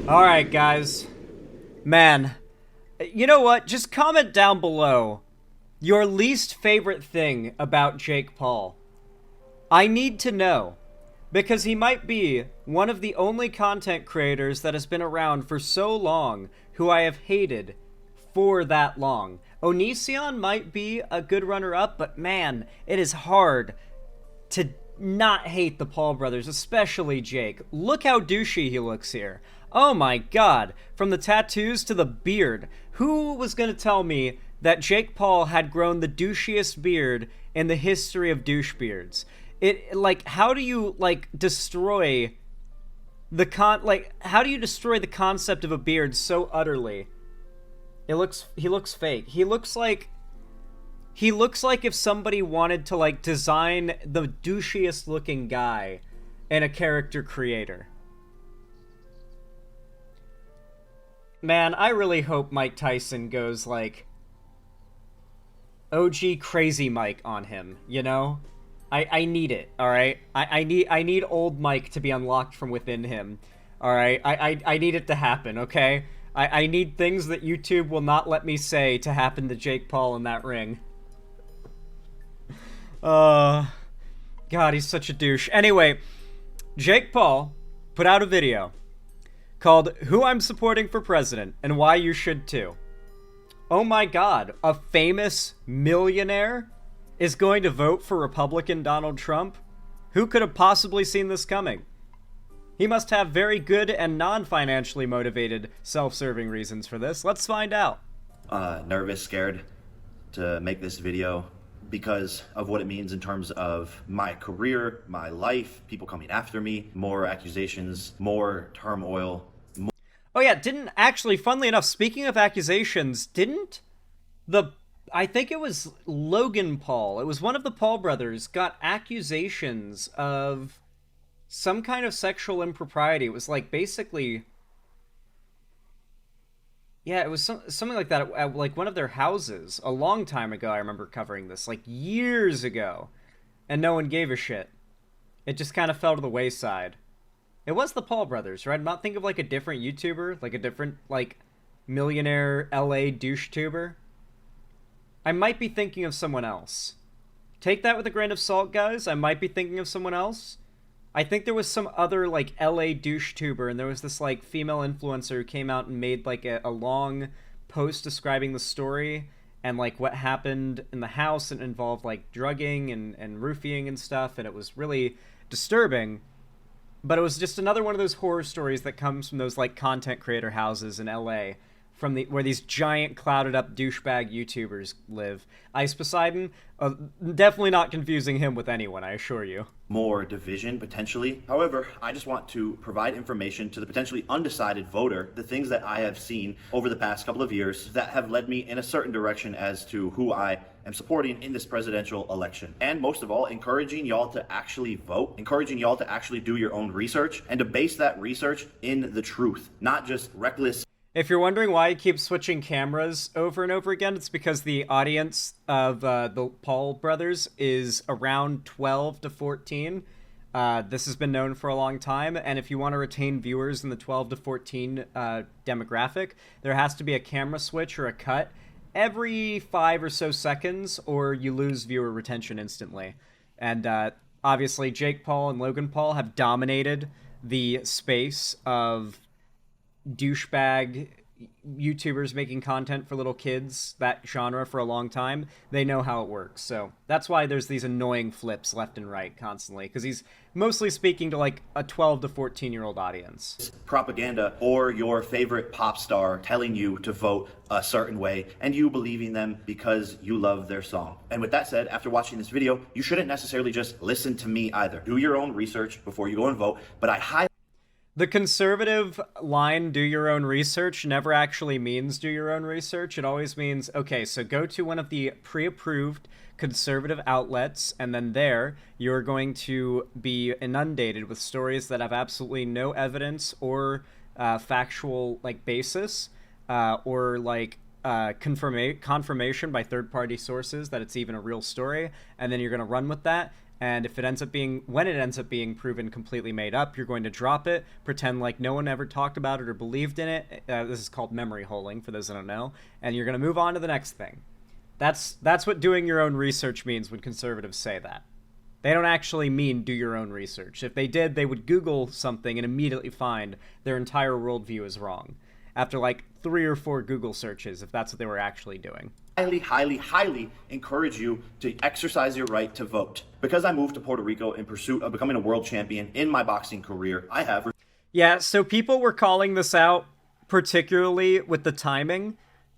Alright, guys. Man, you know what? Just comment down below your least favorite thing about Jake Paul. I need to know. Because he might be one of the only content creators that has been around for so long who I have hated for that long. Onision might be a good runner-up, but man, it is hard to not hate the Paul brothers, especially Jake. Look how douchey he looks here. Oh my god, from the tattoos to the beard. Who was going to tell me that Jake Paul had grown the douchiest beard in the history of douche beards? How do you, destroy how do you destroy the concept of a beard so utterly? He looks fake. He looks like if somebody wanted to, design the douchiest looking guy in a character creator. Man, I really hope Mike Tyson goes, OG Crazy Mike on him, you know? I need it, alright? I need old Mike to be unlocked from within him, alright? I need it to happen, okay? I need things that YouTube will not let me say to happen to Jake Paul in that ring. God, he's such a douche. Anyway, Jake Paul put out a video called Who I'm Supporting for President and Why You Should Too. Oh my god, a famous millionaire is going to vote for Republican Donald Trump? Who could have possibly seen this coming? He must have very good and non-financially motivated self-serving reasons for this. Let's find out. Nervous, scared to make this video because of what it means in terms of my career, my life, people coming after me, more accusations, more turmoil. Oh yeah, funnily enough, speaking of accusations, I think it was Logan Paul, it was one of the Paul brothers, got accusations of some kind of sexual impropriety. It was basically... Yeah, it was something like that at one of their houses a long time ago. I remember covering this, years ago, and no one gave a shit. It just kind of fell to the wayside. It was the Paul brothers, right? I'm not thinking of a different YouTuber, a different millionaire LA douche tuber. I might be thinking of someone else. Take that with a grain of salt, guys. I might be thinking of someone else. I think there was some other, LA douche tuber, and there was this, female influencer who came out and made, a long post describing the story and, what happened in the house, and involved, drugging and roofing and stuff, and it was really disturbing. But it was just another one of those horror stories that comes from those, content creator houses in LA, where these giant clouded up douchebag YouTubers live. Ice Poseidon, definitely not confusing him with anyone, I assure you. More division, potentially. However, I just want to provide information to the potentially undecided voter, the things that I have seen over the past couple of years that have led me in a certain direction as to who I am supporting in this presidential election. And most of all, encouraging y'all to actually vote, encouraging y'all to actually do your own research, and to base that research in the truth, not just reckless. If you're wondering why I keep switching cameras over and over again, it's because the audience of the Paul brothers is around 12 to 14. This has been known for a long time, and if you want to retain viewers in the 12 to 14 demographic, there has to be a camera switch or a cut every 5 or so seconds, or you lose viewer retention instantly. And obviously, Jake Paul and Logan Paul have dominated the space of douchebag YouTubers making content for little kids, that genre, for a long time. They know how it works, so that's why there's these annoying flips left and right constantly, because he's mostly speaking to a 12 to 14-year-old audience. Propaganda, or your favorite pop star telling you to vote a certain way and you believing them because you love their song. And with that said, after watching this video, you shouldn't necessarily just listen to me either. Do your own research before you go and vote, but I highly... The conservative line, do your own research, never actually means do your own research. It always means, okay, so go to one of the pre-approved conservative outlets, and then there, you're going to be inundated with stories that have absolutely no evidence or factual, basis, or, confirmation by third-party sources that it's even a real story, and then you're going to run with that. And if it ends up being, when it ends up being proven completely made up, you're going to drop it, pretend like no one ever talked about it or believed in it. This is called memory holing, for those that don't know. And you're going to move on to the next thing. That's what doing your own research means when conservatives say that. They don't actually mean do your own research. If they did, they would Google something and immediately find their entire worldview is wrong after like 3 or 4 Google searches, if that's what they were actually doing. Highly, highly, highly encourage you to exercise your right to vote. Because I moved to Puerto Rico in pursuit of becoming a world champion in my boxing career, I have... Yeah, so people were calling this out, particularly with the timing,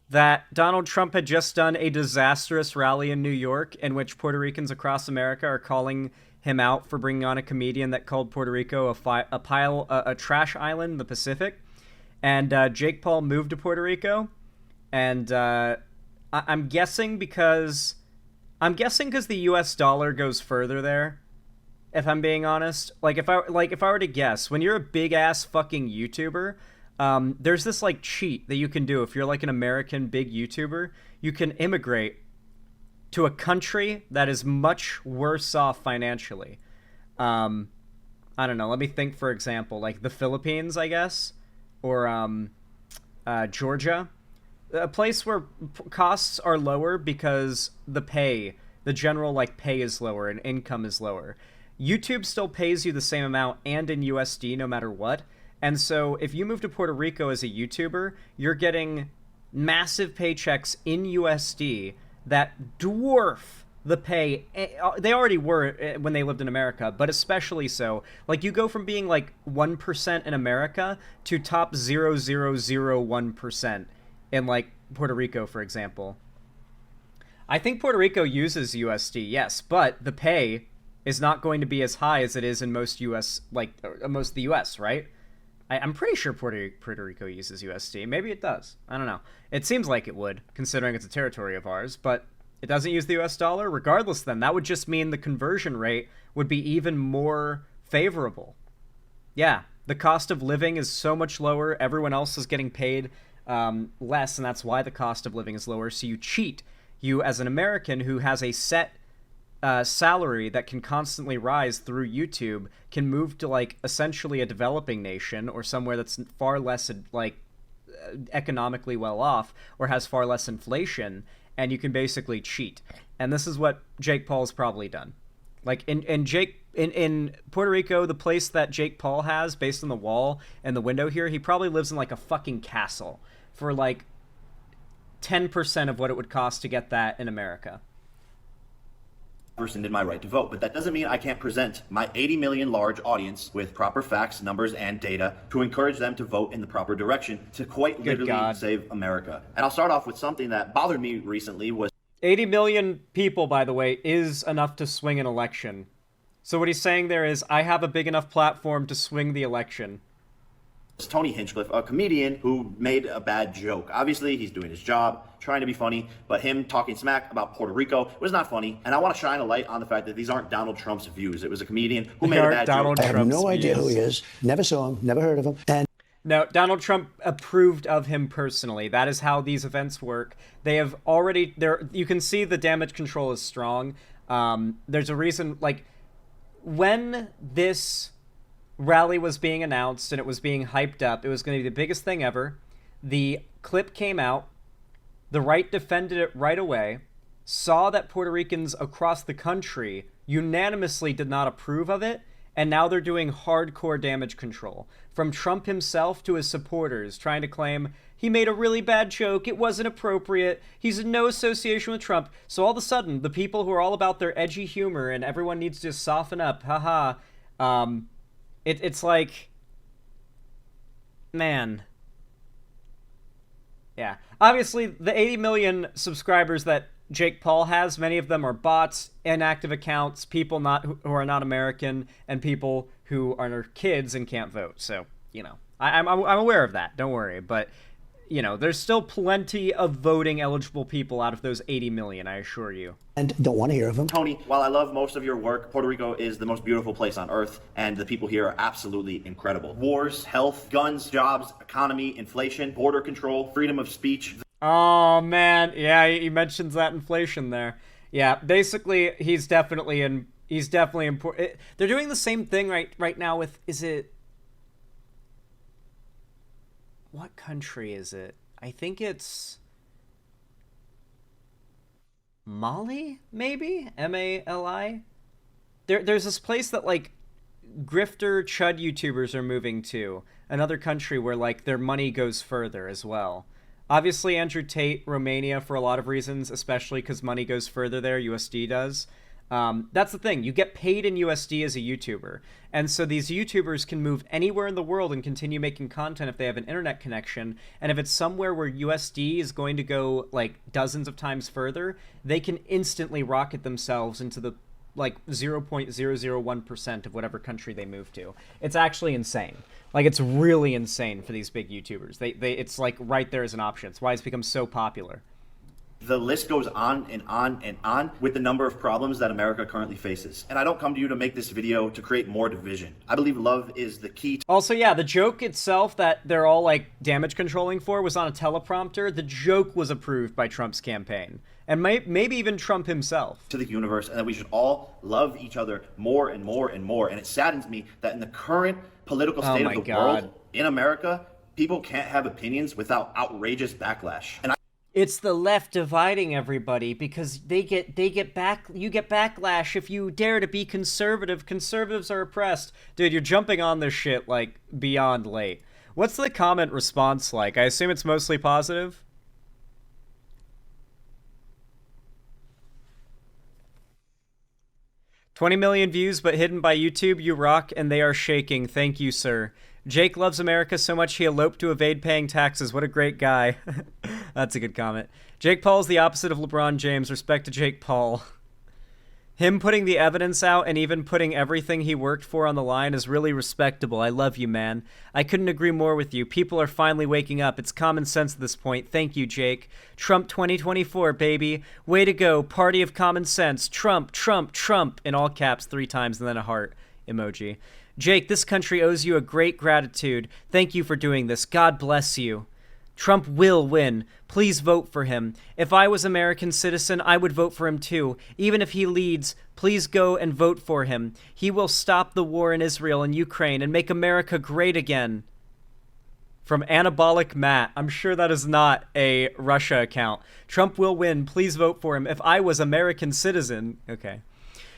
that Donald Trump had just done a disastrous rally in New York in which Puerto Ricans across America are calling him out for bringing on a comedian that called Puerto Rico a trash island in the Pacific. And Jake Paul moved to Puerto Rico, and I'm guessing because the U.S. dollar goes further there. If I'm being honest, if I were to guess, when you're a big ass fucking YouTuber, there's this like cheat that you can do if you're like an American big YouTuber. You can immigrate to a country that is much worse off financially. I don't know. Let me think. For example, like the Philippines, I guess. Or Georgia, a place where costs are lower because the general like pay is lower and income is lower. YouTube still pays you the same amount and in USD no matter what. And so if you move to Puerto Rico as a YouTuber, you're getting massive paychecks in USD that dwarf the pay. They already were when they lived in America, but especially so. Like, you go from being like 1% in America to top 0.001% in like Puerto Rico, for example. I think Puerto Rico uses USD, yes, but the pay is not going to be as high as it is in most US, like most of the US, right? I'm pretty sure Puerto Rico uses USD. Maybe it does. I don't know. It seems like it would, considering it's a territory of ours, but it doesn't use the US dollar. Regardless, then, that would just mean the conversion rate would be even more favorable. Yeah, the cost of living is so much lower. Everyone else is getting paid less, and that's why the cost of living is lower. So you cheat. You, as an American who has a set salary that can constantly rise through YouTube, can move to like essentially a developing nation or somewhere that's far less like economically well off or has far less inflation, and you can basically cheat. And this is what Jake Paul's probably done. Like in Puerto Rico, the place that Jake Paul has based on the wall and the window here, he probably lives in like a fucking castle for like 10% of what it would cost to get that in America. Rescinded my right to vote, but that doesn't mean I can't present my 80 million large audience with proper facts, numbers, and data to encourage them to vote in the proper direction to quite literally save America. And I'll start off with something that bothered me recently was 80 million people, by the way, is enough to swing an election. So what he's saying there is, I have a big enough platform to swing the election. Tony Hinchcliffe, a comedian who made a bad joke. Obviously, he's doing his job, trying to be funny, but him talking smack about Puerto Rico was not funny. And I want to shine a light on the fact that these aren't Donald Trump's views. It was a comedian who made a bad joke. I have no idea who he is. Never saw him. Never heard of him. And no, Donald Trump approved of him personally. That is how these events work. They have already... You can see the damage control is strong. There's a reason... Like, when this rally was being announced and it was being hyped up, it was going to be the biggest thing ever. The clip came out. The right defended it right away. Saw that Puerto Ricans across the country unanimously did not approve of it. And now they're doing hardcore damage control. From Trump himself to his supporters, trying to claim he made a really bad joke, it wasn't appropriate, he's in no association with Trump. So all of a sudden, the people who are all about their edgy humor and everyone needs to soften up, haha, it's like, man. Yeah. Obviously, the 80 million subscribers that Jake Paul has, many of them are bots, inactive accounts, people who are not American, and people who are kids and can't vote. So, you know, I'm aware of that. Don't worry. But, you know, there's still plenty of voting eligible people out of those 80 million, I assure you. And don't want to hear of him. Tony, while I love most of your work, Puerto Rico is the most beautiful place on earth, and the people here are absolutely incredible. Wars, health, guns, jobs, economy, inflation, border control, freedom of speech. Oh man, yeah, he mentions that inflation there. Yeah, basically, he's definitely in. He's definitely important. They're doing the same thing right now with. Is it what country is it? I think it's Mali, maybe Mali. There's this place that like grifter chud YouTubers are moving to, another country where like their money goes further as well. Obviously, Andrew Tate, Romania, for a lot of reasons, especially because money goes further there. USD does. That's the thing. You get paid in USD as a YouTuber. And so these YouTubers can move anywhere in the world and continue making content if they have an internet connection. And if it's somewhere where USD is going to go like dozens of times further, they can instantly rocket themselves into the like 0.001% of whatever country they move to. It's actually insane. Like, it's really insane for these big YouTubers. It's like right there as an option. It's why it's become so popular. The list goes on and on and on with the number of problems that America currently faces. And I don't come to you to make this video to create more division. I believe love is the key. Also, yeah, the joke itself that they're all like damage controlling for was on a teleprompter. The joke was approved by Trump's campaign. And maybe even Trump himself. To the universe, and that we should all love each other more and more and more. And it saddens me that in the current political state of the world in America, people can't have opinions without outrageous backlash. And it's the left dividing everybody because you get backlash if you dare to be conservative. Conservatives are oppressed. Dude, you're jumping on this shit like beyond late. What's the comment response like? I assume it's mostly positive. $20 million views, but hidden by YouTube. You rock, and they are shaking. Thank you, sir. Jake loves America so much he eloped to evade paying taxes. What a great guy. That's a good comment. Jake Paul is the opposite of LeBron James. Respect to Jake Paul. Him putting the evidence out and even putting everything he worked for on the line is really respectable. I love you, man. I couldn't agree more with you. People are finally waking up. It's common sense at this point. Thank you, Jake. Trump 2024, baby. Way to go. Party of common sense. Trump, Trump, Trump. In all caps 3 times and then a heart emoji. Jake, this country owes you a great gratitude. Thank you for doing this. God bless you. Trump will win. Please vote for him. If I was American citizen, I would vote for him too. Even if he leads, please go and vote for him. He will stop the war in Israel and Ukraine and make America great again. From Anabolic Matt. I'm sure that is not a Russia account. Trump will win. Please vote for him. If I was American citizen. Okay.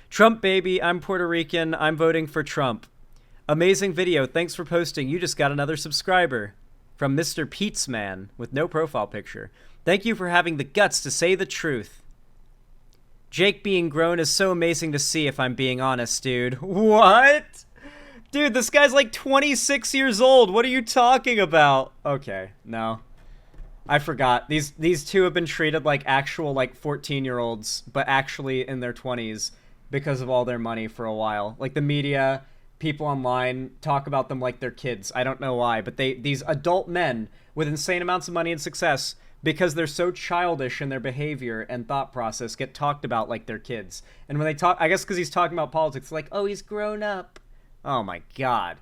Trump baby. I'm Puerto Rican. I'm voting for Trump. Amazing video. Thanks for posting. You just got another subscriber. From Mr. Pete's Man with no profile picture. Thank you for having the guts to say the truth. Jake being grown is so amazing to see, if I'm being honest, dude. What? Dude, this guy's like 26 years old. What are you talking about? Okay, no. I forgot. These two have been treated like actual like 14-year-olds, but actually in their 20s because of all their money for a while. Like the media, people online talk about them like they're kids. I don't know why, but these adult men with insane amounts of money and success, because they're so childish in their behavior and thought process, get talked about like they're kids. And when they talk, I guess because he's talking about politics, like, oh, he's grown up. Oh my god.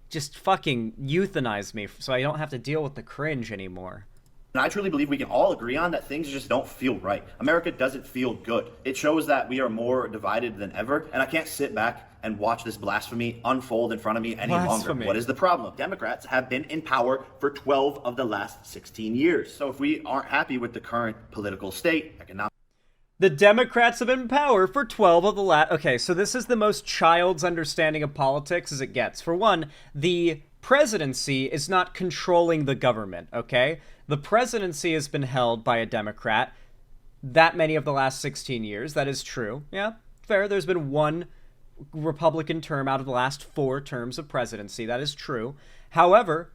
Just fucking euthanize me so I don't have to deal with the cringe anymore. And I truly believe we can all agree on that things just don't feel right. America doesn't feel good. It shows that we are more divided than ever, and I can't sit back and watch this blasphemy unfold in front of me any longer. What is the problem? Democrats have been in power for 12 of the last 16 years. So if we aren't happy with the current political state, economic... The Democrats have been in power for 12 of the last... Okay, so this is the most child's understanding of politics as it gets. For one, the presidency is not controlling the government, okay? The presidency has been held by a Democrat that many of the last 16 years. That is true. Yeah, fair. There's been one Republican term out of the last 4 terms of presidency. That is true. However,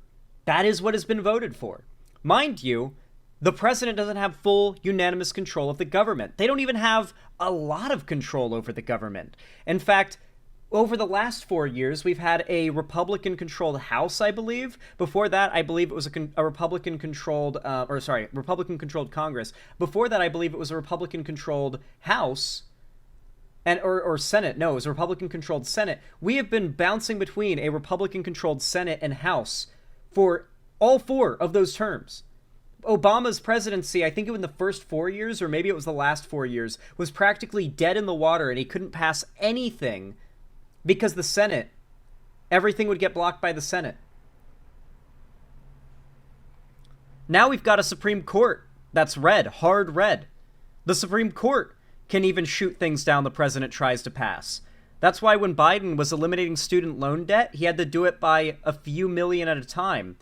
that is what has been voted for. Mind you, the president doesn't have full unanimous control of the government. They don't even have a lot of control over the government. In fact, over the last 4 years, we've had a Republican-controlled House, I believe. Before that, I believe it was a Republican-controlled, Republican-controlled Congress. Before that, I believe it was a Republican-controlled House, or Senate. No, it was a Republican-controlled Senate. We have been bouncing between a Republican-controlled Senate and House for all 4 of those terms. Obama's presidency, I think it was in the first 4 years, or maybe it was the last 4 years, was practically dead in the water, and he couldn't pass anything because the Senate, everything would get blocked by the Senate. Now we've got a Supreme Court that's red, hard red. The Supreme Court can even shoot things down the president tries to pass. That's why when Biden was eliminating student loan debt, he had to do it by a few million at a time,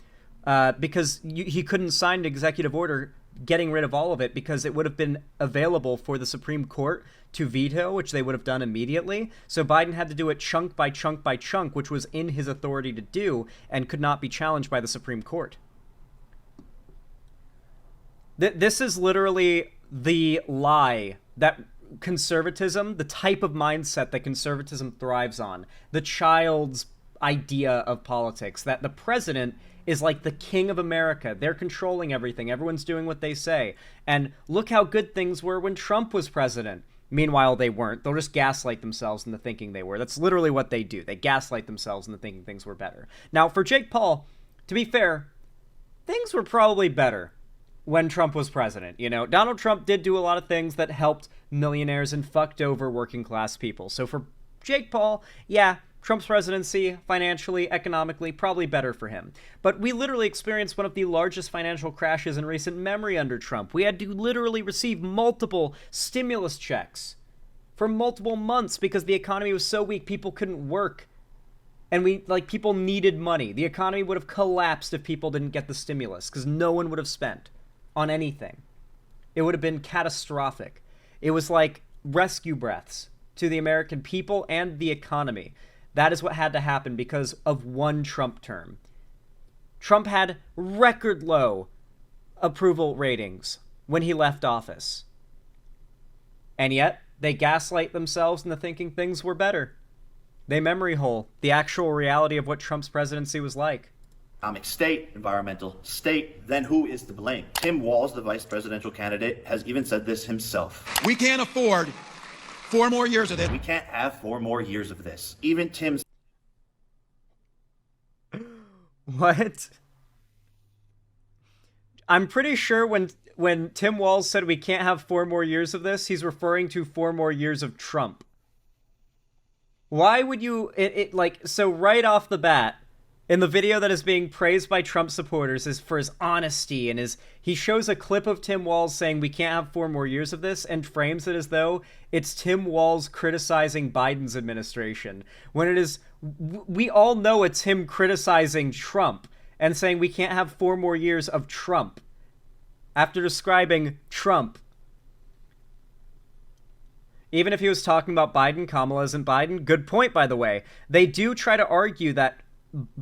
because he couldn't sign an executive order getting rid of all of it because it would have been available for the Supreme Court to veto, which they would have done immediately. So Biden had to do it chunk by chunk by chunk, which was in his authority to do and could not be challenged by the Supreme Court. This is literally the lie that conservatism, the type of mindset that conservatism thrives on, the child's idea of politics, that the president is like the king of America. They're controlling everything. Everyone's doing what they say. And look how good things were when Trump was president. Meanwhile, they weren't. They'll just gaslight themselves into thinking they were. That's literally what they do. They gaslight themselves into thinking things were better. Now, for Jake Paul, to be fair, things were probably better when Trump was president. You know, Donald Trump did do a lot of things that helped millionaires and fucked over working class people. So for Jake Paul, yeah, Trump's presidency, financially, economically, probably better for him. But we literally experienced one of the largest financial crashes in recent memory under Trump. We had to literally receive multiple stimulus checks for multiple months because the economy was so weak, people couldn't work. And people needed money. The economy would have collapsed if people didn't get the stimulus because no one would have spent on anything. It would have been catastrophic. It was like rescue breaths to the American people and the economy. That is what had to happen because of one Trump term. Trump had record low approval ratings when he left office. And yet, they gaslight themselves into thinking things were better. They memory hole the actual reality of what Trump's presidency was like. Economic state, environmental state, then who is to blame? Tim Walz, the vice presidential candidate, has even said this himself. We can't afford 4 more years of this. We can't have 4 more years of this. Even Tim's... What? I'm pretty sure when Tim Walz said we can't have 4 more years of this, he's referring to 4 more years of Trump. Why would you... So right off the bat, in the video that is being praised by Trump supporters is for his honesty and he shows a clip of Tim Walz saying we can't have 4 more years of this and frames it as though it's Tim Walz criticizing Biden's administration. When it is, we all know it's him criticizing Trump and saying we can't have 4 more years of Trump after describing Trump. Even if he was talking about Biden, Kamala isn't Biden. Good point, by the way. They do try to argue that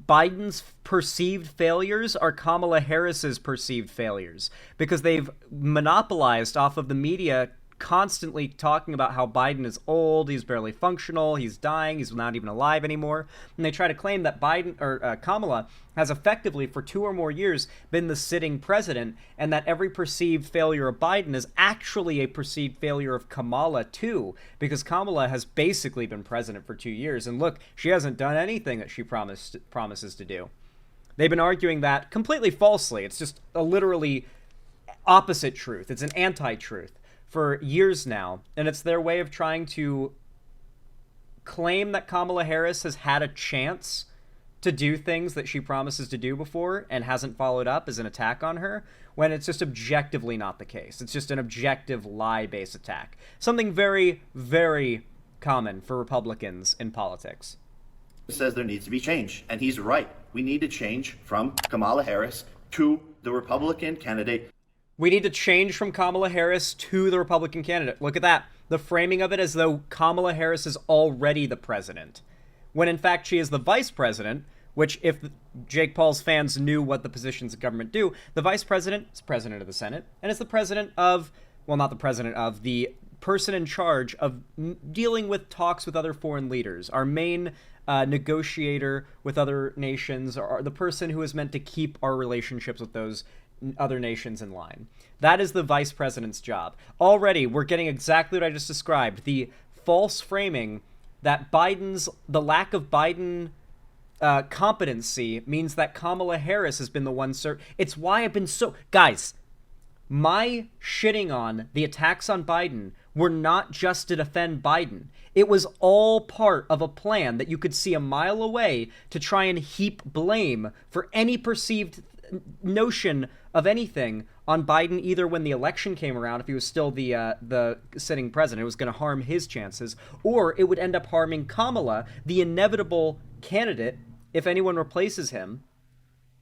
Biden's perceived failures are Kamala Harris's perceived failures because they've monopolized off of the media constantly talking about how Biden is old, he's barely functional, he's dying, he's not even alive anymore. And they try to claim that Kamala has effectively for 2 or more years been the sitting president and that every perceived failure of Biden is actually a perceived failure of Kamala too, because Kamala has basically been president for 2 years. And look, she hasn't done anything that she promises to do. They've been arguing that completely falsely. It's just a literally opposite truth. It's an anti-truth for years now, and it's their way of trying to claim that Kamala Harris has had a chance to do things that she promises to do before and hasn't followed up as an attack on her, when it's just objectively not the case. It's just an objective lie-based attack. Something very, very common for Republicans in politics. Says there needs to be change, and he's right. We need to change from Kamala Harris to the Republican candidate. We need to change from Kamala Harris to the Republican candidate. Look at that. The framing of it as though Kamala Harris is already the president, when in fact she is the vice president, which if Jake Paul's fans knew what the positions of government do, the vice president is president of the Senate and is the president of, well, not the president of, the person in charge of dealing with talks with other foreign leaders, our main negotiator with other nations, or the person who is meant to keep our relationships with those other nations in line. That is the vice president's job. Already, we're getting exactly what I just described. The false framing that the lack of Biden competency means that Kamala Harris has been the one. It's why I've been so... Guys, My shitting on the attacks on Biden were not just to defend Biden. It was all part of a plan that you could see a mile away to try and heap blame for any perceived notion of anything on Biden, either when the election came around, if he was still the sitting president, it was going to harm his chances, or it would end up harming Kamala, the inevitable candidate, if anyone replaces him,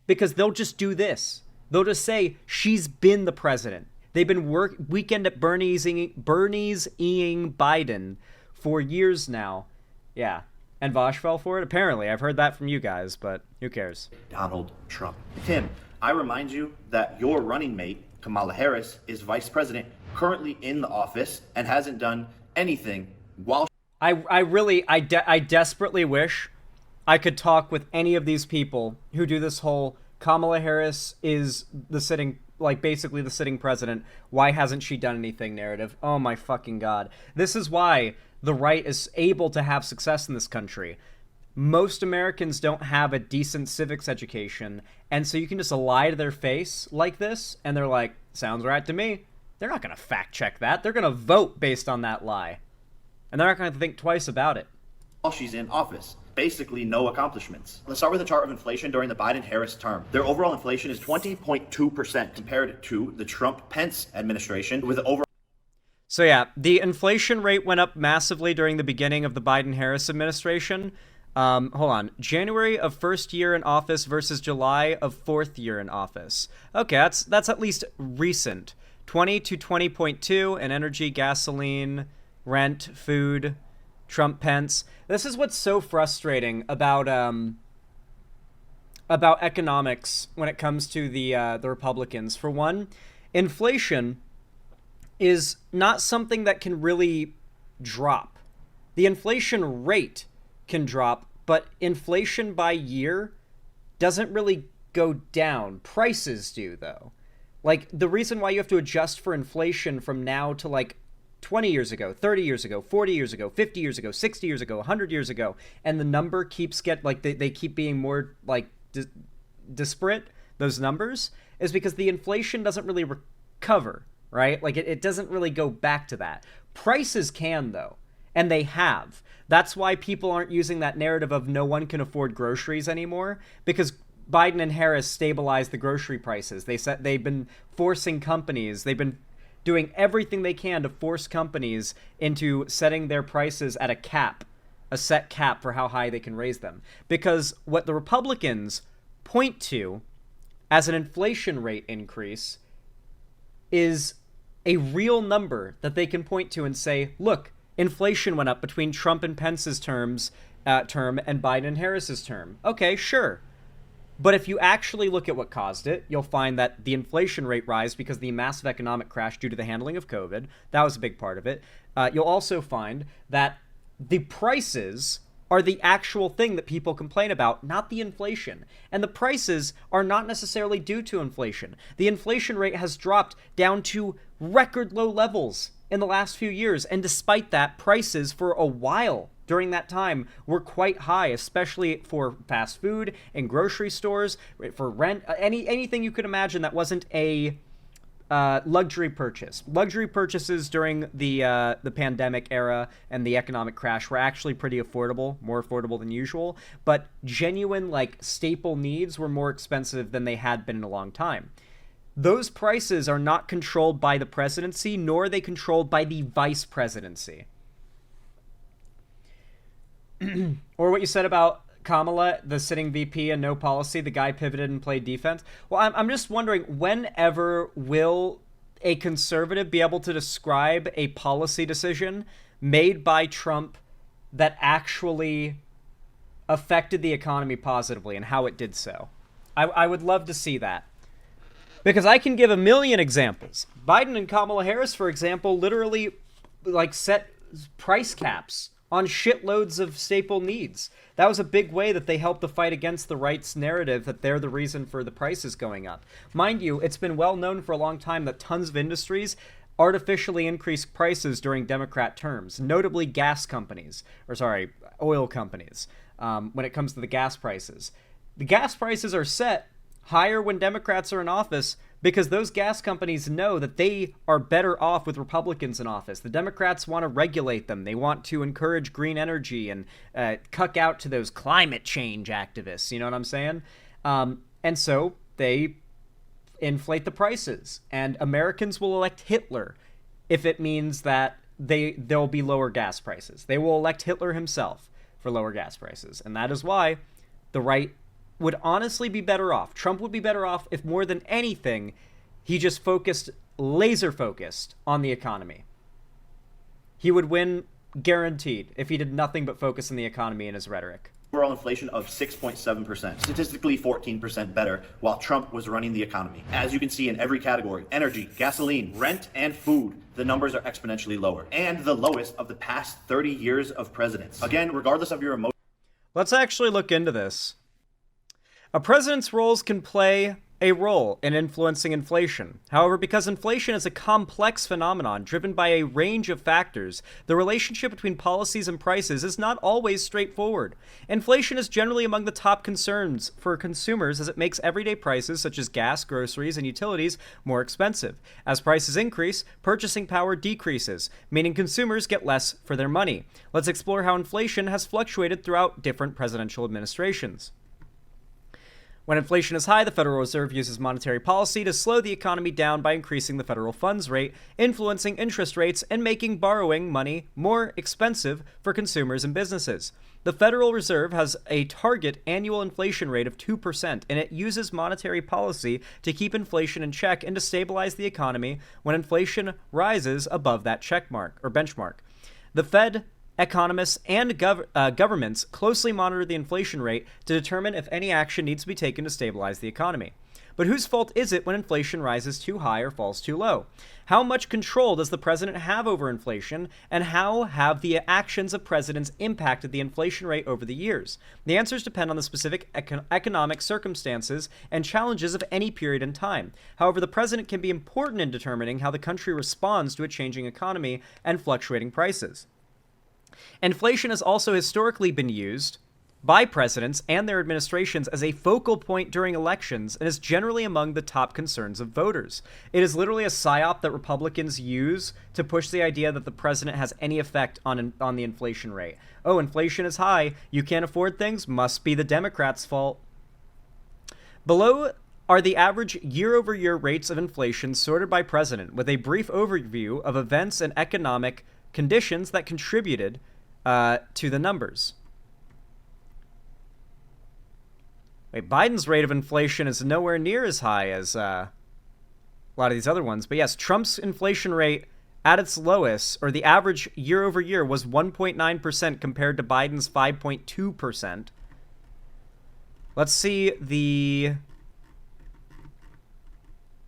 because they'll just do this. They'll just say, she's been the president. They've been weekend at Bernie's-ing Biden for years now. Yeah. And Vosh fell for it? Apparently. I've heard that from you guys, but who cares? Donald Trump. Tim, I remind you that your running mate, Kamala Harris, is vice president, currently in the office, and hasn't done anything while... I desperately wish I could talk with any of these people who do this whole Kamala Harris is the sitting, like, basically the sitting president. Why hasn't she done anything narrative? Oh my fucking God. This is why the right is able to have success in this country. Most Americans don't have a decent civics education, and so you can just lie to their face like this, and they're like, sounds right to me. They're not going to fact check that. They're going to vote based on that lie. And they're not going to think twice about it. While she's in office. Basically no accomplishments. Let's start with the chart of inflation during the Biden-Harris term. Their overall inflation is 20.2% compared to the Trump-Pence administration with over... So yeah, the inflation rate went up massively during the beginning of the Biden-Harris administration. Hold on. January of first year in office versus July of fourth year in office. Okay, that's at least recent. 20 to 20.2 in energy, gasoline, rent, food, Trump-Pence. This is what's so frustrating about economics when it comes to the Republicans. For one, inflation is not something that can really drop. The inflation rate can drop, but inflation by year doesn't really go down. Prices do, though. Like, the reason why you have to adjust for inflation from now to, like, 20 years ago, 30 years ago, 40 years ago, 50 years ago, 60 years ago, 100 years ago, and the number keeps they keep being more, like, disparate, those numbers, is because the inflation doesn't really recover, right? Like, it doesn't really go back to that. Prices can, though, and they have. That's why people aren't using that narrative of no one can afford groceries anymore, because Biden and Harris stabilized the grocery prices. They've been forcing companies, they've been doing everything they can to force companies into setting their prices at a set cap for how high they can raise them. Because what the Republicans point to as an inflation rate increase is a real number that they can point to and say, look, inflation went up between Trump and Pence's term and Biden and Harris's term. Okay, sure. But if you actually look at what caused it, you'll find that the inflation rate rise because of the massive economic crash due to the handling of COVID. That was a big part of it. You'll also find that the prices are the actual thing that people complain about, not the inflation. And the prices are not necessarily due to inflation. The inflation rate has dropped down to record low levels in the last few years. And despite that, prices for a while during that time were quite high, especially for fast food and grocery stores, for rent, anything you could imagine that wasn't a luxury purchase. Luxury purchases during the pandemic era and the economic crash were actually pretty affordable, more affordable than usual, but genuine, like, staple needs were more expensive than they had been in a long time. Those prices are not controlled by the presidency, nor are they controlled by the vice presidency. Or what you said about Kamala, the sitting VP and no policy, the guy pivoted and played defense. Well, I'm just wondering, whenever will a conservative be able to describe a policy decision made by Trump that actually affected the economy positively and how it did so? I would love to see that. Because I can give a million examples. Biden and Kamala Harris, for example, literally, like, set price caps on shitloads of staple needs. That was a big way that they helped the fight against the right's narrative that they're the reason for the prices going up. Mind you, it's been well known for a long time that tons of industries artificially increase prices during Democrat terms, notably oil companies, when it comes to the gas prices. The gas prices are set higher when Democrats are in office because those gas companies know that they are better off with Republicans in office. The Democrats want to regulate them. They want to encourage green energy and cuck out to those climate change activists. You know what I'm saying? And so they inflate the prices, and Americans will elect Hitler if it means that there'll be lower gas prices. They will elect Hitler himself for lower gas prices, and that is why the right would honestly be better off. Trump would be better off if, more than anything, he just laser focused on the economy. He would win guaranteed if he did nothing but focus on the economy and his rhetoric. Overall inflation of 6.7%, statistically 14% better, while Trump was running the economy. As you can see in every category, energy, gasoline, rent, and food, the numbers are exponentially lower, and the lowest of the past 30 years of presidents. Again, regardless of your emotion. Let's actually look into this. A president's roles can play a role in influencing inflation. However, because inflation is a complex phenomenon driven by a range of factors, the relationship between policies and prices is not always straightforward. Inflation is generally among the top concerns for consumers as it makes everyday prices such as gas, groceries, and utilities more expensive. As prices increase, purchasing power decreases, meaning consumers get less for their money. Let's explore how inflation has fluctuated throughout different presidential administrations. When inflation is high, the Federal Reserve uses monetary policy to slow the economy down by increasing the federal funds rate, influencing interest rates, and making borrowing money more expensive for consumers and businesses. The Federal Reserve has a target annual inflation rate of 2%, and it uses monetary policy to keep inflation in check and to stabilize the economy when inflation rises above that check mark or benchmark. The Fed, economists, and governments closely monitor the inflation rate to determine if any action needs to be taken to stabilize the economy. But whose fault is it when inflation rises too high or falls too low? How much control does the president have over inflation, and how have the actions of presidents impacted the inflation rate over the years? The answers depend on the specific economic circumstances and challenges of any period in time. However, the president can be important in determining how the country responds to a changing economy and fluctuating prices. Inflation has also historically been used by presidents and their administrations as a focal point during elections and is generally among the top concerns of voters. It is literally a psyop that Republicans use to push the idea that the president has any effect on the inflation rate. Oh, inflation is high. You can't afford things? Must be the Democrats' fault. Below are the average year-over-year rates of inflation sorted by president, with a brief overview of events and economic conditions that contributed to the numbers. Wait, Biden's rate of inflation is nowhere near as high as a lot of these other ones. But yes, Trump's inflation rate at its lowest, or the average year over year, was 1.9% compared to Biden's 5.2%. Let's see the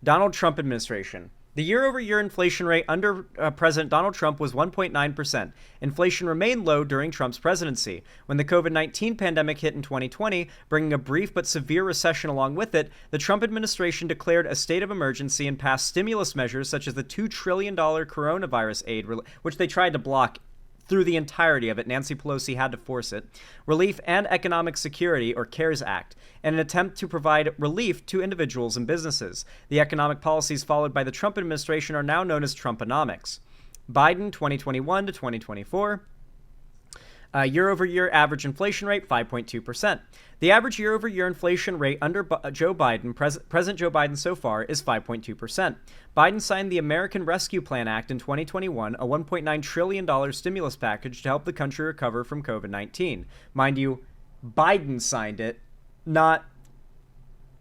Donald Trump administration. The year-over-year inflation rate under President Donald Trump was 1.9%. Inflation remained low during Trump's presidency. When the COVID-19 pandemic hit in 2020, bringing a brief but severe recession along with it, the Trump administration declared a state of emergency and passed stimulus measures such as the $2 trillion coronavirus aid, which they tried to block through the entirety of it. Nancy Pelosi had to force it. Relief and Economic Security, or CARES Act, in an attempt to provide relief to individuals and businesses. The economic policies followed by the Trump administration are now known as Trumponomics. Biden, 2021 to 2024. Year-over-year average inflation rate, 5.2%. The average year-over-year inflation rate under Joe Biden, President Joe Biden so far, is 5.2%. Biden signed the American Rescue Plan Act in 2021, a $1.9 trillion stimulus package to help the country recover from COVID-19. Mind you, Biden signed it, not...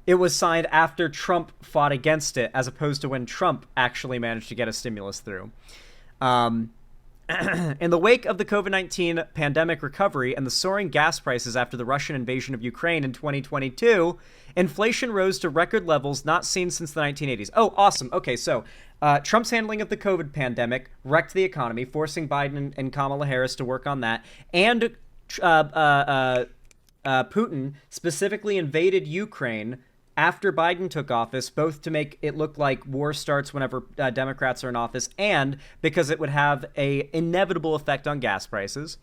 It was signed after Trump fought against it, as opposed to when Trump actually managed to get a stimulus through. In the wake of the COVID-19 pandemic recovery and the soaring gas prices after the Russian invasion of Ukraine in 2022, inflation rose to record levels not seen since the 1980s. Oh, awesome. Okay, so Trump's handling of the COVID pandemic wrecked the economy, forcing Biden and Kamala Harris to work on that. And Putin specifically invaded Ukraine after Biden took office, both to make it look like war starts whenever Democrats are in office and because it would have a inevitable effect on gas prices.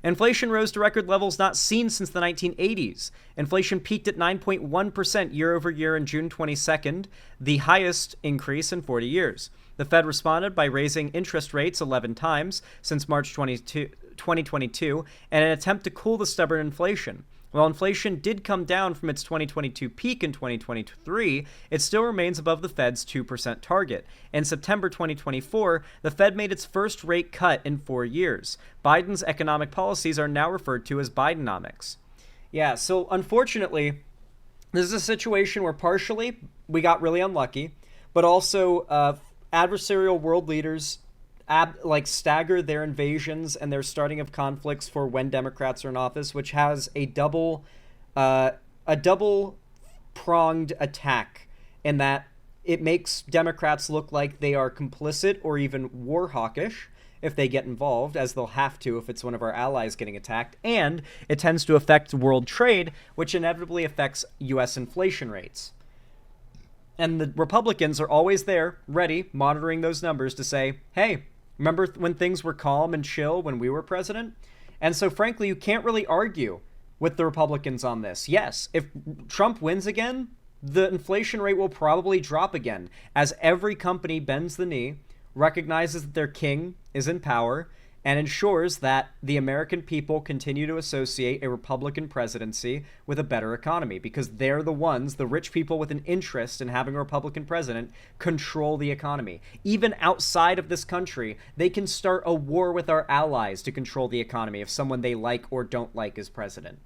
Inflation rose to record levels not seen since the 1980s. Inflation peaked at 9.1% year over year in June 22nd, the highest increase in 40 years. The Fed responded by raising interest rates 11 times since March 2022 in an attempt to cool the stubborn inflation. While inflation did come down from its 2022 peak in 2023, it still remains above the Fed's 2% target. In September 2024, the Fed made its first rate cut in 4 years. Biden's economic policies are now referred to as Bidenomics. Yeah, so unfortunately, this is a situation where partially we got really unlucky, but also adversarial world leaders stagger their invasions and their starting of conflicts for when Democrats are in office, which has a double pronged attack in that it makes Democrats look like they are complicit or even war hawkish if they get involved, as they'll have to if it's one of our allies getting attacked, and it tends to affect world trade, which inevitably affects U.S. inflation rates. And the Republicans are always there, ready, monitoring those numbers to say, hey, remember when things were calm and chill when we were president? And so, frankly, you can't really argue with the Republicans on this. Yes, if Trump wins again, the inflation rate will probably drop again, as every company bends the knee, recognizes that their king is in power, and ensures that the American people continue to associate a Republican presidency with a better economy, because they're the ones, the rich people with an interest in having a Republican president, control the economy. Even outside of this country, they can start a war with our allies to control the economy if someone they like or don't like is president.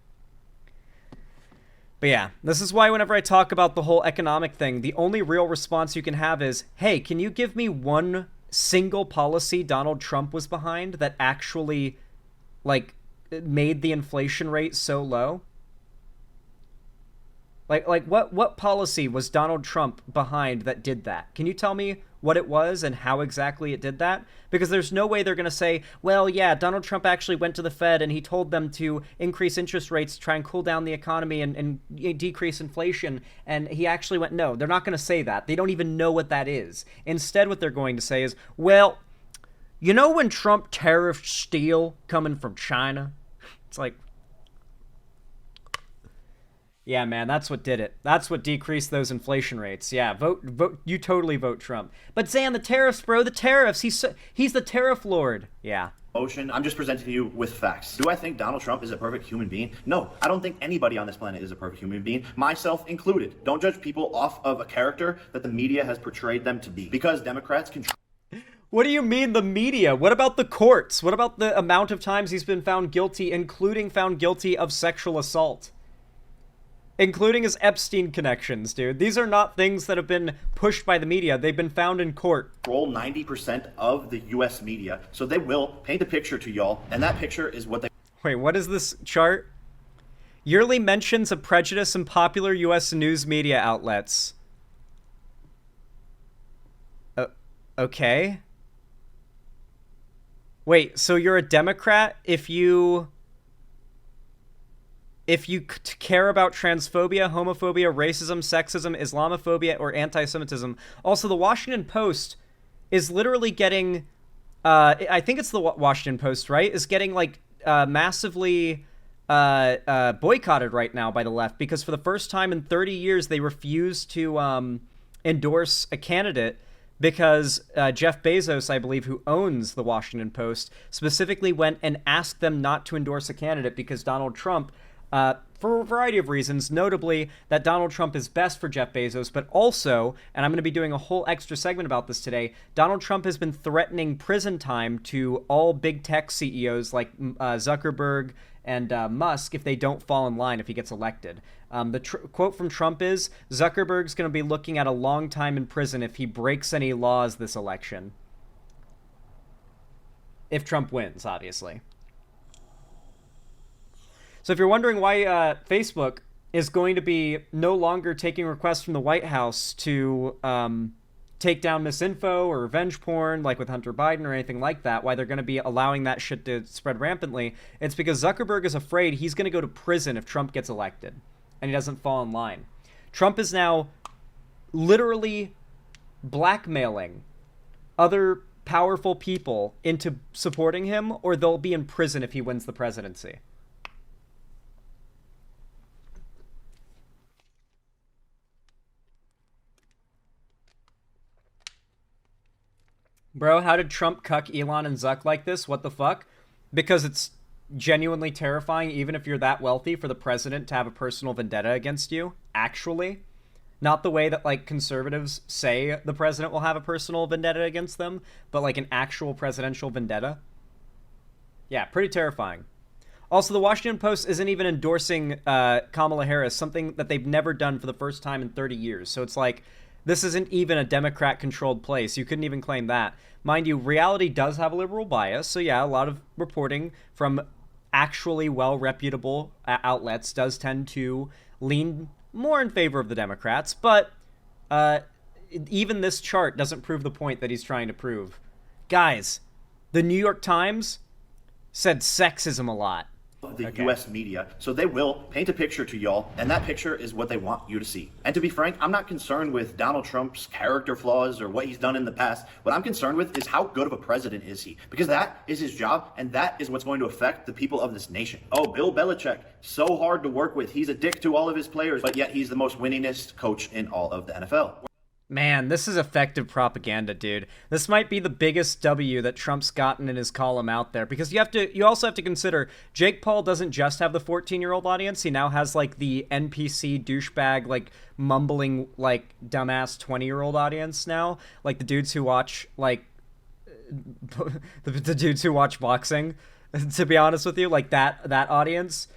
But yeah, this is why whenever I talk about the whole economic thing, the only real response you can have is, hey, can you give me one single policy Donald Trump was behind that actually, made the inflation rate so low? What policy was Donald Trump behind that did that? Can you tell me what it was and how exactly it did that? Because there's no way they're going to say, well, yeah, Donald Trump actually went to the Fed and he told them to increase interest rates to try and cool down the economy and decrease inflation. And he actually went, no, they're not going to say that. They don't even know what that is. Instead, what they're going to say is, well, you know when Trump tariffed steel coming from China? It's like, yeah, man, that's what did it. That's what decreased those inflation rates. Yeah, vote. You totally vote Trump. But Zan, the tariffs, bro, the tariffs. He's the tariff lord. Yeah. Motion. I'm just presenting you with facts. Do I think Donald Trump is a perfect human being? No, I don't think anybody on this planet is a perfect human being, myself included. Don't judge people off of a character that the media has portrayed them to be, because Democrats can. What do you mean the media? What about the courts? What about the amount of times he's been found guilty, including found guilty of sexual assault? Including his Epstein connections, dude. These are not things that have been pushed by the media. They've been found in court. Control 90% of the U.S. media, so they will paint a picture to y'all, and that picture is what they... Wait, what is this chart? Yearly mentions of prejudice in popular U.S. news media outlets. Okay. Wait, so you're a Democrat if you care about transphobia, homophobia, racism, sexism, Islamophobia, or anti-Semitism. Also, the Washington Post is literally getting, I think it's the Washington Post, right? Is getting massively boycotted right now by the left, because for the first time in 30 years, they refuse to endorse a candidate because Jeff Bezos, I believe, who owns the Washington Post, specifically went and asked them not to endorse a candidate because Donald Trump, for a variety of reasons, notably that Donald Trump is best for Jeff Bezos, but also, and I'm going to be doing a whole extra segment about this today, Donald Trump has been threatening prison time to all big tech CEOs like Zuckerberg and Musk if they don't fall in line if he gets elected. The quote from Trump is, Zuckerberg's going to be looking at a long time in prison if he breaks any laws this election. If Trump wins, obviously. So if you're wondering why Facebook is going to be no longer taking requests from the White House to take down misinfo or revenge porn like with Hunter Biden or anything like that, why they're going to be allowing that shit to spread rampantly, it's because Zuckerberg is afraid he's going to go to prison if Trump gets elected and he doesn't fall in line. Trump is now literally blackmailing other powerful people into supporting him, or they'll be in prison if he wins the presidency. Bro, how did Trump cuck Elon and Zuck like this? What the fuck? Because it's genuinely terrifying, even if you're that wealthy, for the president to have a personal vendetta against you. Actually. Not the way that, like, conservatives say the president will have a personal vendetta against them, but, like, an actual presidential vendetta. Yeah, pretty terrifying. Also, the Washington Post isn't even endorsing Kamala Harris, something that they've never done for the first time in 30 years. So it's like, this isn't even a Democrat-controlled place. You couldn't even claim that. Mind you, reality does have a liberal bias, so yeah, a lot of reporting from actually well-reputable outlets does tend to lean more in favor of the Democrats, but even this chart doesn't prove the point that he's trying to prove. Guys, the New York Times said sexism a lot. The U.S. media, so they will paint a picture to y'all, and that picture is what they want you to see. And to be frank, I'm not concerned with Donald Trump's character flaws or what he's done in the past. What I'm concerned with is how good of a president is he, because that is his job, and that is what's going to affect the people of this nation. Oh, Bill Belichick, so hard to work with. He's a dick to all of his players, but yet he's the most winningest coach in all of the NFL. Man, this is effective propaganda, dude. This might be the biggest W that Trump's gotten in his column out there, because you also have to consider Jake Paul doesn't just have the 14-year-old audience. He now has like the NPC douchebag, like mumbling, like dumbass 20-year-old audience now, like the dudes who watch like the dudes who watch boxing. To be honest with you, like that audience,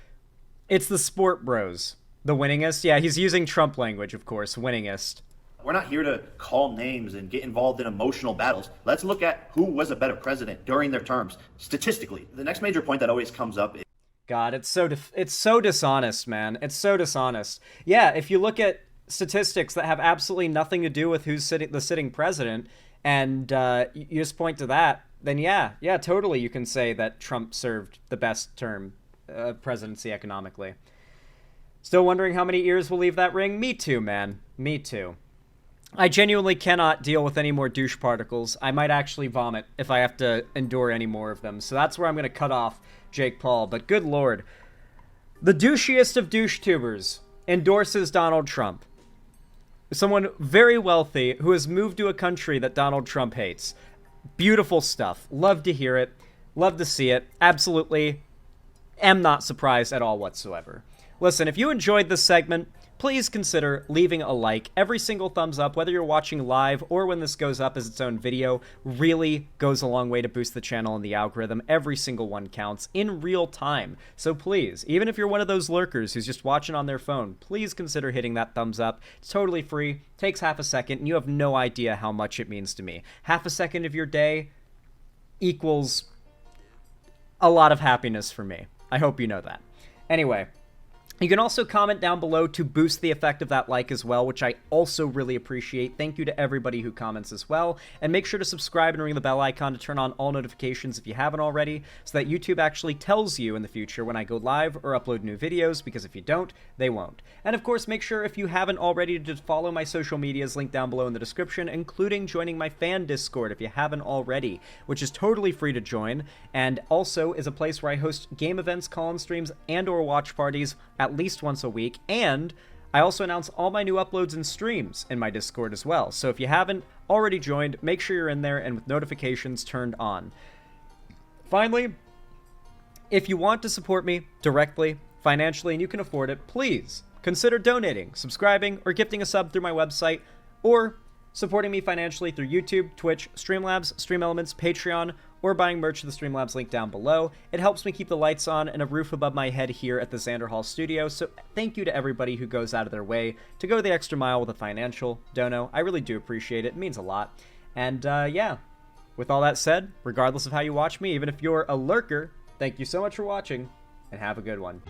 it's the sport bros, the winningest. Yeah, he's using Trump language, of course, winningest. We're not here to call names and get involved in emotional battles. Let's look at who was a better president during their terms, statistically. The next major point that always comes up is... God, it's so dishonest, man. It's so dishonest. Yeah, if you look at statistics that have absolutely nothing to do with who's the sitting president, and you just point to that, then yeah, totally you can say that Trump served the best term presidency economically. Still wondering how many ears will leave that ring? Me too, man. Me too. I genuinely cannot deal with any more douche particles. I might actually vomit if I have to endure any more of them. So that's where I'm going to cut off Jake Paul. But good lord. The douchiest of douche tubers endorses Donald Trump. Someone very wealthy who has moved to a country that Donald Trump hates. Beautiful stuff. Love to hear it. Love to see it. Absolutely am not surprised at all whatsoever. Listen, if you enjoyed this segment, please consider leaving a like. Every single thumbs up, whether you're watching live or when this goes up as its own video, really goes a long way to boost the channel and the algorithm. Every single one counts in real time. So please, even if you're one of those lurkers who's just watching on their phone, please consider hitting that thumbs up. It's totally free, takes half a second, and you have no idea how much it means to me. Half a second of your day equals a lot of happiness for me. I hope you know that. Anyway, you can also comment down below to boost the effect of that like as well, which I also really appreciate. Thank you to everybody who comments as well. And make sure to subscribe and ring the bell icon to turn on all notifications if you haven't already, so that YouTube actually tells you in the future when I go live or upload new videos, because if you don't, they won't. And of course, make sure if you haven't already to follow my social medias linked down below in the description, including joining my fan Discord if you haven't already, which is totally free to join, and also is a place where I host game events, call-in streams, and or watch parties at least once a week, and I also announce all my new uploads and streams in my Discord as well. So if you haven't already joined, make sure you're in there and with notifications turned on. Finally, if you want to support me directly, financially, and you can afford it, please consider donating, subscribing, or gifting a sub through my website, or supporting me financially through YouTube, Twitch, Streamlabs, Stream Elements, Patreon, or buying merch to the Streamlabs link down below. It helps me keep the lights on and a roof above my head here at the Xander Hall studio, so thank you to everybody who goes out of their way to go the extra mile with a financial dono. I really do appreciate it. It means a lot. And yeah, with all that said, regardless of how you watch me, even if you're a lurker, thank you so much for watching, and have a good one.